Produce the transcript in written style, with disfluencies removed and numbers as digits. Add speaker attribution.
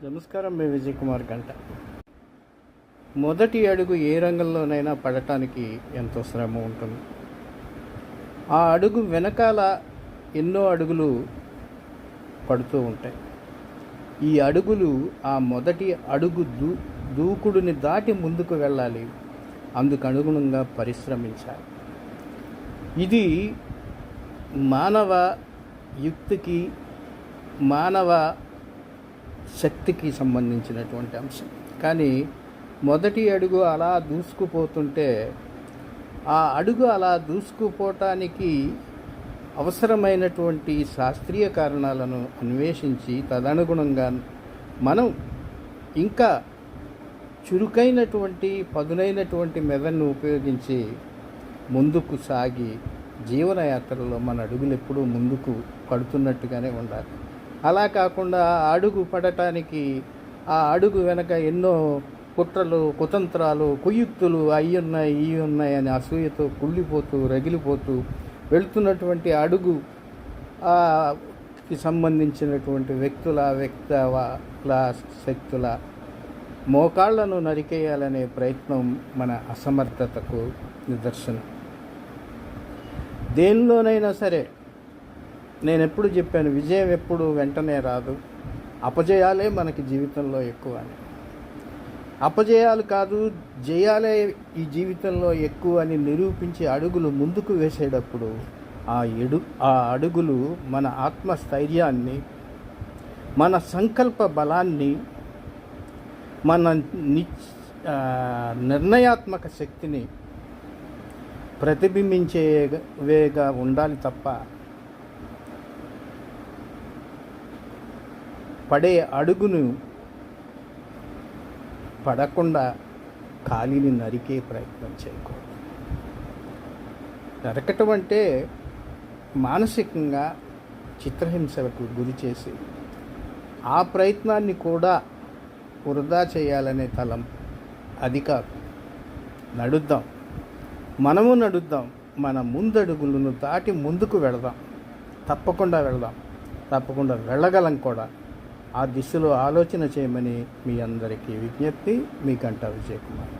Speaker 1: నమస్కారం. మీ విజయ్ కుమార్ గంట. మొదటి అడుగు ఏ రంగంలోనైనా పడటానికి ఎంతో శ్రమ ఉంటుంది. ఆ అడుగు వెనకాల ఎన్నో అడుగులు పడుతూ ఉంటాయి. ఈ అడుగులు ఆ మొదటి అడుగు దూకుడుని దాటి ముందుకు వెళ్ళాలి. అందుకు అనుగుణంగా పరిశ్రమించాలి. ఇది మానవ యుక్తికి, మానవ శక్తికి సంబంధించినటువంటి అంశం. కానీ మొదటి అడుగు అలా దూసుకుపోతుంటే ఆ అడుగు అలా దూసుకుపోవటానికి అవసరమైనటువంటి శాస్త్రీయ కారణాలను అన్వేషించి తదనుగుణంగా మనం ఇంకా చురుకైనటువంటి పదునైనటువంటి మెదడును ఉపయోగించి ముందుకు సాగి జీవనయాత్రలో మన అడుగులు ఎప్పుడూ ముందుకు పడుతున్నట్టుగానే ఉండాలి. అలా కాకుండా ఆ అడుగు పడటానికి ఆ అడుగు వెనక ఎన్నో కుట్రలు, కుతంత్రాలు, కుయుక్తులు అవి ఉన్నాయి ఇవి ఉన్నాయి అని అసూయతో కుళ్ళిపోతూ రగిలిపోతూ వెళుతున్నటువంటి అడుగు కి సంబంధించినటువంటి వ్యక్తుల శక్తుల మోకాళ్లను నరికేయాలనే ప్రయత్నం మన అసమర్థతకు నిదర్శనం. దేనిలోనైనా సరే నేను ఎప్పుడు చెప్పాను, విజయం ఎప్పుడు వెంటనే రాదు, అపజయాలే మనకి జీవితంలో ఎక్కువ అని. అపజయాలు కాదు, జయాలే ఈ జీవితంలో ఎక్కువ అని నిరూపించి అడుగులు ముందుకు వేసేటప్పుడు ఆ అడుగులు మన ఆత్మస్థైర్యాన్ని, మన సంకల్ప బలాన్ని, మన నిర్ణయాత్మక శక్తిని ప్రతిబింబించేవేగా ఉండాలి తప్ప పడే అడుగును పడకుండా కాలిని నరికే ప్రయత్నం చేయకూడదు. నరకటం అంటే మానసికంగా చిత్రహింసలకు గురి చేసి ఆ ప్రయత్నాన్ని కూడా వృధా చేయాలనే తలం అది కాదు. నడుద్దాం, మనము నడుద్దాం, మన ముందడుగులను దాటి ముందుకు వెళదాం. తప్పకుండా వెళదాం, తప్పకుండా వెళ్ళగలం కూడా. ఆ దిశలో ఆలోచన చేయమని మీ అందరికీ విజ్ఞప్తి. మీ గంటా విజయ్ కుమార్.